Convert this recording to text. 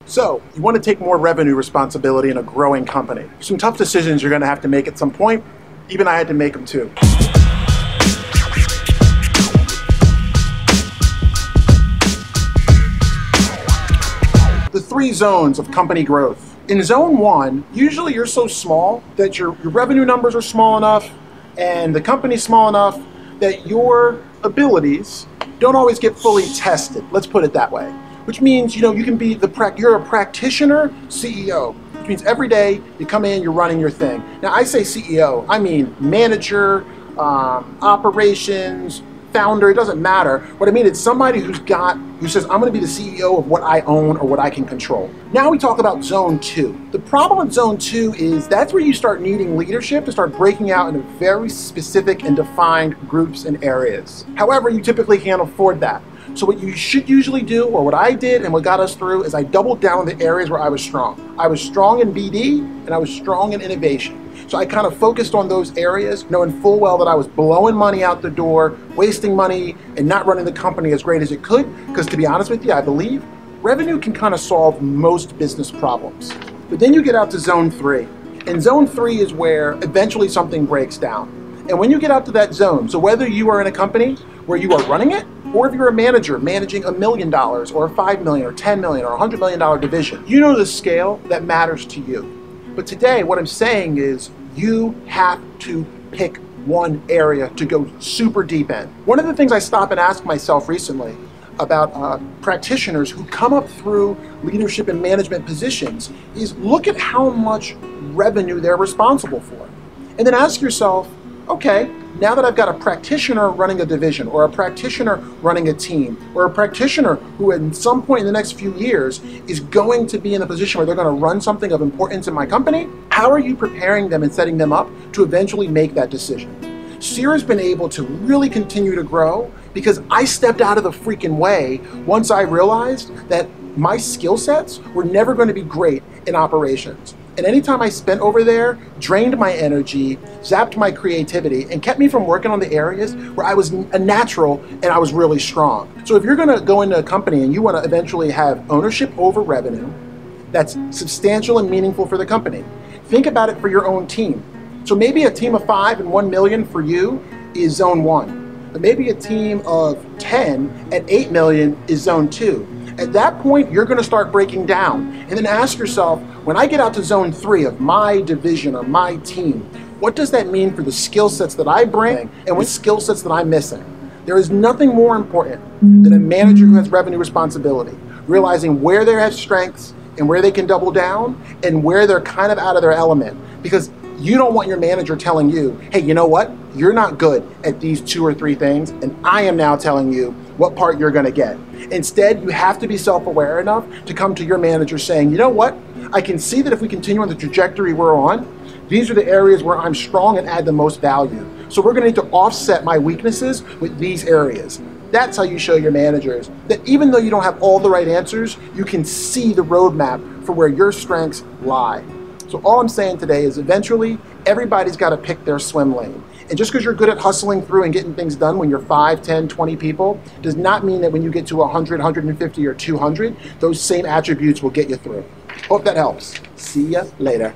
So, you want to take more revenue responsibility in a growing company. Some tough decisions you're going to have to make at some point. Even I had to make them too. The 3 zones of company growth. In zone 1, usually you're so small that your revenue numbers are small enough and the company's small enough that your abilities don't always get fully tested. Let's put it that way. Which means, you can be you're a practitioner CEO. Which means every day you come in, you're running your thing. Now I say CEO, I mean manager, operations, founder, it doesn't matter. What I mean is somebody who says, I'm gonna be the CEO of what I own or what I can control. Now we talk about zone 2. The problem with zone 2 is that's where you start needing leadership to start breaking out into very specific and defined groups and areas. However, you typically can't afford that. So what you should usually do, or what I did and what got us through, is I doubled down on the areas where I was strong. I was strong in BD and I was strong in innovation. So I kind of focused on those areas, knowing full well that I was blowing money out the door, wasting money, and not running the company as great as it could. Because to be honest with you, I believe revenue can kind of solve most business problems. But then you get out to zone 3. And zone 3 is where eventually something breaks down. And when you get out to that zone, so whether you are in a company where you are running it, or if you're a manager managing $1 million or $5 million or $10 million or $100 million division, you know the scale that matters to you. But today, what I'm saying is you have to pick one area to go super deep in. One of the things I stop and ask myself recently about practitioners who come up through leadership and management positions is look at how much revenue they're responsible for. And then ask yourself, okay, now that I've got a practitioner running a division, or a practitioner running a team, or a practitioner who at some point in the next few years is going to be in a position where they're going to run something of importance in my company, how are you preparing them and setting them up to eventually make that decision? Sierra's been able to really continue to grow because I stepped out of the freaking way once I realized that my skill sets were never going to be great in operations. And anytime I spent over there, drained my energy, zapped my creativity, and kept me from working on the areas where I was a natural and I was really strong. So if you're gonna go into a company and you wanna eventually have ownership over revenue that's substantial and meaningful for the company, think about it for your own team. So maybe a team of 5 and 1 million for you is zone 1. But maybe a team of 10 at 8 million is zone 2. At that point, you're going to start breaking down. And then ask yourself, when I get out to zone 3 of my division or my team, what does that mean for the skill sets that I bring and what skill sets that I'm missing? There is nothing more important than a manager who has revenue responsibility, realizing where they have strengths and where they can double down and where they're kind of out of their element. Because you don't want your manager telling you, hey, you know what? You're not good at these 2 or 3 things, and I am now telling you what part you're gonna get. Instead, you have to be self-aware enough to come to your manager saying, you know what? I can see that if we continue on the trajectory we're on, these are the areas where I'm strong and add the most value. So we're gonna need to offset my weaknesses with these areas. That's how you show your managers that even though you don't have all the right answers, you can see the roadmap for where your strengths lie. So all I'm saying today is eventually everybody's got to pick their swim lane. And just because you're good at hustling through and getting things done when you're 5, 10, 20 people does not mean that when you get to 100, 150, or 200, those same attributes will get you through. Hope that helps. See ya later.